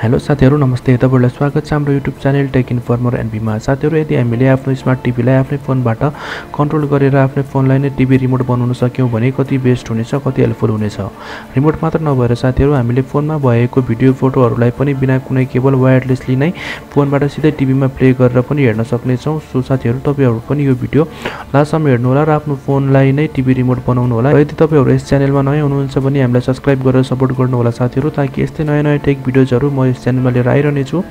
Hello साथीहरु नमस्ते तपाईहरुलाई स्वागत छ हाम्रो युट्युब च्यानल टेक इन्फर्मर एन्ड बीमा। साथीहरु यदि हामीले आफ्नो स्मार्ट टिभीलाई आफ्नै फोनबाट कन्ट्रोल गरेर आफ्नै फोनलाई नै टिभी रिमोट बनाउन सक्यौं भने कति बेस्ट हुनेछ, कति हेल्पफुल हुनेछ। रिमोट मात्र नभएर साथीहरु हामीले फोनमा भएको भिडियो फोटोहरुलाई पनि बिना कुनै केबल वायरलेसली नै फोनबाट सिधै टिभीमा प्ले गरेर पनि हेर्न सक्ने छौं। सो साथीहरु तपाईहरु पनि यो भिडियो लास्टसम्म हेर्नु होला र आफ्नो फोनलाई नै टिभी रिमोट बनाउनु होला। यदि तपाईहरु यस च्यानलमा नयाँ हुनुहुन्छ भने हामीलाई सब्स्क्राइब गरेर सपोर्ट गर्नु होला साथीहरु, ताकि यस्तै नयाँ टेक भिडियोजहरु म यस च्यानलमा लिएर आइरहने छु।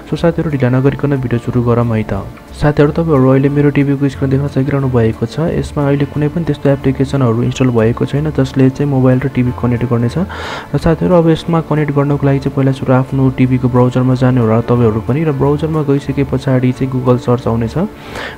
सो साथीहरु ढिला नगरिकन भिडियो सुरु गरौँ है त। साथीहरु तपाईहरु अहिले मेरो टिभीको स्क्रिन देख्न सकिरहनु भएको छ। यसमा अहिले कुनै पनि त्यस्तो एप्लिकेसनहरु इन्स्टल भएको छैन जसले चाहिँ मोबाइल र टिभी कनेक्ट गर्नेछ। र साथीहरु अब यसमा कनेक्ट गर्नको लागि चाहिँ पहिला सुरु आफ्नो टिभीको ब्राउजरमा जाने होला तपाईहरु पनि, र ब्राउजरमा गइसकेपछि चाहिँ गुगल सर्च आउनेछ।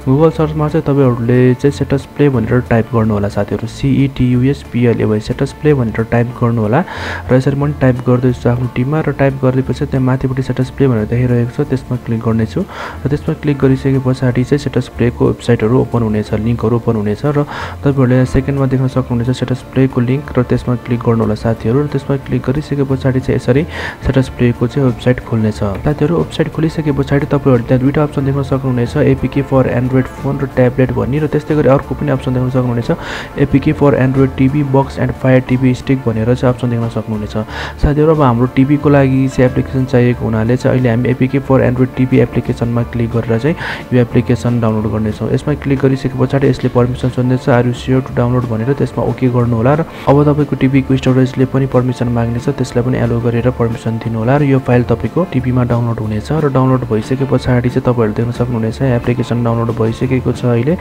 गुगल सर्चमा चाहिँ तपाईहरुले चाहिँ सेटस प्ले भनेर टाइप गर्नु होला साथीहरु, CETUSPLAY सेटस प्ले भनेर टाइप गर्नु होला। र यसरी म टाइप गर्दैछु आफ्नो टिभीमा, र टाइप गर्दैपछि त्यहाँ माथिपट्टि सेटस प्ले भनेर देखाइरहेको छ, त्यसमा क्लिक गर्ने छु। र त्यसमा क्लिक गरिसकेपछि चाहिँ सेटस प्लेको वेबसाइटहरु ओपन हुनेछ, लिंकहरु ओपन हुनेछ, र तपाईहरुले सेकेन्डमा देख्न सक्नुहुनेछ सेटस प्लेको लिंक, र त्यसमा क्लिक गर्नु होला साथीहरु। र त्यसमा क्लिक गरिसकेपछि चाहिँ यसरी सेटस प्लेको चाहिँ वेबसाइट खुल्नेछ। साथीहरु वेबसाइट खोलिसकेपछि तपाईहरुले त्यहाँ दुईटा अप्सन देख्न सक्नुहुनेछ, एपीके फर एन्ड्रोइड फोन र ट्याब्लेट भन्ने, र त्यस्तै गरी अर्को पनि अप्सन देख्न सक्नुहुनेछ, APK for Android TV box and fire TV stick भनेर चाहिँ अप्सन देख्न सक्नुहुनेछ। साथीहरु अब हाम्रो टिभीको लागि चाहिँ एप्लिकेसन चाहिएको हुनाले चाहिँ अहिले हामी एपीके फर एन्ड्रोइड टिभी एप्लिकेसनमा क्लिक गरेर चाहिँ यो एप्लिकेसन डाउनलोड गर्नेछौँ। यसमा क्लिक गरिसकेपछि यसले पर्मिसन सोध्नेछ, are you sure to download भनेर त्यसमा ओके गर्नु होला। र अब तपाईको टिभीको स्टोरेजले पनि पर्मिसन माग्नेछ, त्यसलाई पनि एलो गरेर पर्मिसन दिनु होला, र यो फाइल तपाईको टिभीमा डाउनलोड हुनेछ। र डाउनलोड भइसकेपछि चाहिँ तपाईहरुले देख्न सक्नुहुनेछ एप्लिकेसन डाउनलोड भइसकेको छ अहिले,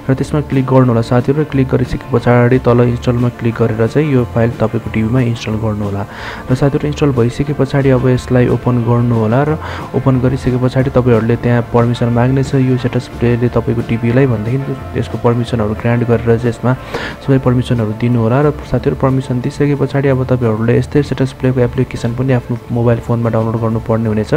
र त्यसमा क्लिक गर्नु होला साथीहरु। क्लिक गरिसकेपछि तल इन्स्टलमा क्लिक गरेर चाहिँ यो फाइल तपाईको टिभीमा इन्स्टल गर्नु होला। र साथीहरु इन्स्टल भइसकेपछि अब यसलाई ओपन गर्नु होला, र ओपन गरिसकेपछि तपाईहरुले त्यहाँ पर्मिसन माग्नेछ यो सेटस प्लेले तपाईको टिभीलाई भन्दाखेरि त्यसको पर्मिसनहरु ग्रान्ट गरेर चाहिँ यसमा सबै पर्मिसनहरु दिनु होला। र साथीहरु पर्मिसन दिइसकेपछि अब तपाईहरुले यस्तै सेटस प्लेको एप्लिकेसन पनि आफ्नो मोबाइल फोनमा डाउनलोड गर्नुपर्ने हुनेछ।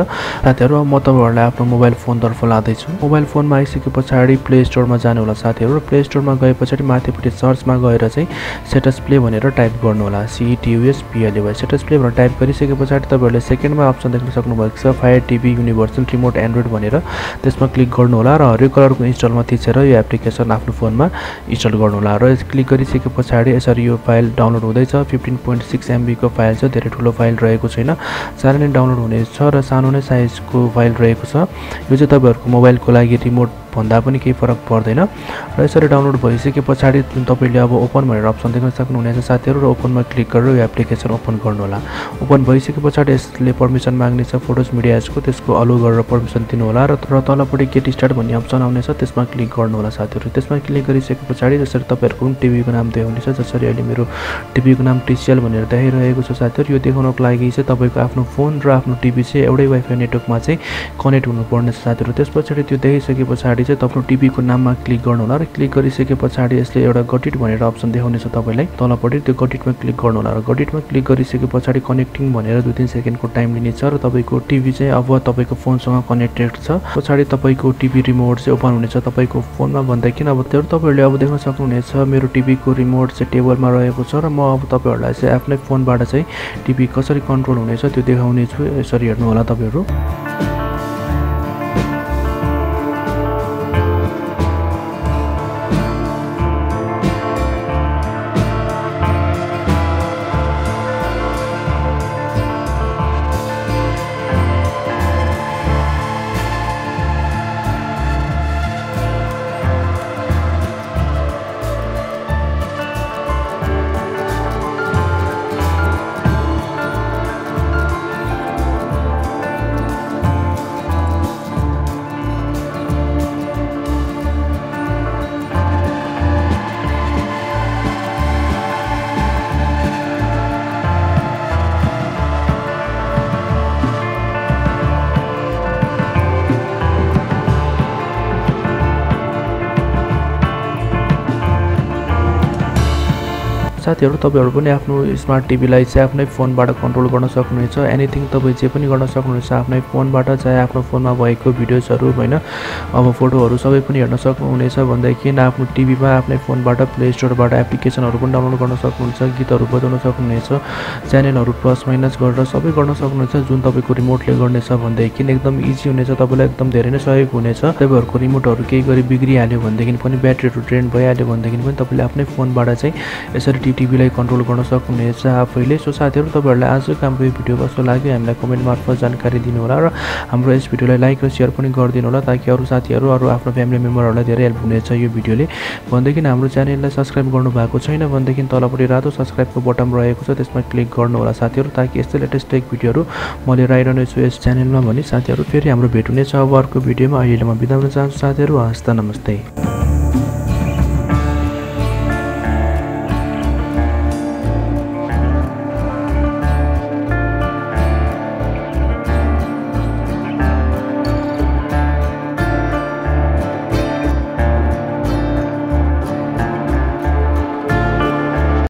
साथीहरु अब म तपाईहरुलाई आफ्नो मोबाइल फोनतर्फ लाँदै छु। मोबाइल फोनमा आइसकेपछि प्ले स्टोरमा जानु होला साथीहरु। प्ले स्टोरमा गएपछि माथिपट्टि सर्चमा गएर चाहिँ सेटस प्ले भनेर टाइप गर्नु होला, CETUSPLAY सेटस प्ले भनेर टाइप गरिसकेपछि तपाईहरुले सेकेन्डमा अप्सन देख्न सक्नुभएको छ fire TV universal remote Android भनेर, त्यसमा क्लिक गर्नु होला र हरियो कलरको इन्स्टलमा थिचेर यो एप्लिकेसन आफ्नो फोनमा इन्स्टल गर्नु होला। र क्लिक गरिसकेपछि यसरी यो फाइल डाउनलोड हुँदैछ। 15.6 MB को फाइल छ, धेरै ठुलो फाइल रहेको छैन, सानो नै डाउनलोड हुनेछ र सानो नै साइजको फाइल रहेको छ। यो चाहिँ तपाईहरुको मोबाइलको लागि रिमोट भन्दा पनि केही फरक पर्दैन। र यसरी डाउनलोड भइसकेपछि तपाईले अब ओपन भनेर अप्सन देख्न सक्नुहुनेछ साथीहरु, र ओपनमा क्लिक गरेर यो एप्लिकेसन ओपन गर्नु होला। ओपन भइसकेपछि यसले पर्मिसन माग्नेछ फोटोज मिडियाजको, त्यसको अलो गरेर पर्मिसन दिनु होला, र तलपट्टि गेट स्टार्ट भन्ने अप्सन आउनेछ, त्यसमा क्लिक गर्नु होला साथीहरु। त्यसमा क्लिक गरिसकेपछि जसरी तपाईहरुको टिभीको नाम देखाउनेछ, जसरी अहिले मेरो टिभीको नाम TCL भनेर देखाइरहेको छ साथीहरु। यो देखाउनको लागि चाहिँ तपाईको आफ्नो फोन र आफ्नो टिभी चाहिँ एउटै वाइफाई नेटवर्कमा चाहिँ कनेक्ट हुनुपर्ने छ साथीहरु। त्यसपछि त्यो देखाइसकेपछि चाहिँ तपाईको टिभीको नाममा क्लिक गर्नु होला, र क्लिक गरिसकेपछि यसले एउटा गटिट भनेर अप्सन देखाउनेछ तपाईलाई तलपट्टि, त्यो गटिटमा क्लिक गर्नु होला। र गटिटमा क्लिक गरिसकेपछि कनेक्टिङ भनेर 2-3 सेकेन्डको टाइम लिनेछ, र तपाईको टिभी चाहिँ अब तपाईको फोनसँग कनेक्टेड छ। पछाडी तपाईको टिभी रिमोट चाहिँ ओपन हुनेछ तपाईको फोनमा भन्दाखेरि अब तपाईहरुले अब देख्न सक्नुहुनेछ मेरो टिभीको रिमोट चाहिँ टेबलमा रहेको छ, र म अब तपाईहरुलाई चाहिँ आफ्नै फोनबाट चाहिँ टिभी कसरी कन्ट्रोल हुनेछ त्यो देखाउने छु। यसरी हेर्नु होला तपाईहरु। साथीहरु तपाईहरु पनि आफ्नो स्मार्ट टिभीलाई चाहिँ आफ्नै फोनबाट कन्ट्रोल गर्न सक्नुहुनेछ एनीथिङ तपाई जे पनि गर्न सक्नुहुनेछ आफ्नै फोनबाट चाहे आफ्नो फोनमा भएको भिडियोजहरु हैन अब फोटोहरु सबै पनि हेर्न सक्नुहुनेछ भन्दैकिन आफ्नो टिभीमा आफ्नै फोनबाट प्ले स्टोरबाट एप्लिकेसनहरु पनि डाउनलोड गर्न सक्नुहुन्छ गीतहरु बजाउन सक्नुहुनेछ च्यानलहरु प्लस माइनस गरेर सबै गर्न सक्नुहुनेछ जुन तपाईको रिमोटले गर्नेछ भन्दैकिन एकदम इजी हुनेछ तपाईलाई एकदम धेरै नै सहयोग हुनेछ तपाईहरुको रिमोटहरु केही गरी बिग्रिहाल्यो भन्दैकिन पनि ब्याट्रीहरु ड्रेन भइहाल्यो भन्दैकिन पनि तपाईले आफ्नै फोनबाट चाहिँ यसरी टिभीलाई कन्ट्रोल गर्न सक्नुहुनेछ आफैले सो साथीहरु तपाईहरुलाई आजको हाम्रो यो भिडियो कस्तो लाग्यो हामीलाई कमेन्ट मार्फत जानकारी दिनु होला र हाम्रो यस भिडियोलाई लाइक र शेयर पनि गरिदिनु होला ताकि अरु साथीहरु अरु आफ्नो फ्यामिली मेम्बरहरुलाई धेरै हेल्प हुनेछ यो भिडियोले भन्दैकिन हाम्रो च्यानललाई सब्स्क्राइब गर्नु भएको छैन भन्दैकिन तलपट्टि रातो सब्स्क्राइबको बटन रहेको छ त्यसमा क्लिक गर्नु होला साथीहरु ताकि यस्तै लेटेस्ट टेक भिडियोहरु म लिएर आइरहने छु यस च्यानलमा भनी साथीहरु फेरि हाम्रो भेट हुनेछ अब अर्को भिडियोमा अहिले म बिदा हुन चाहन्छु साथीहरु हस्त नमस्ते।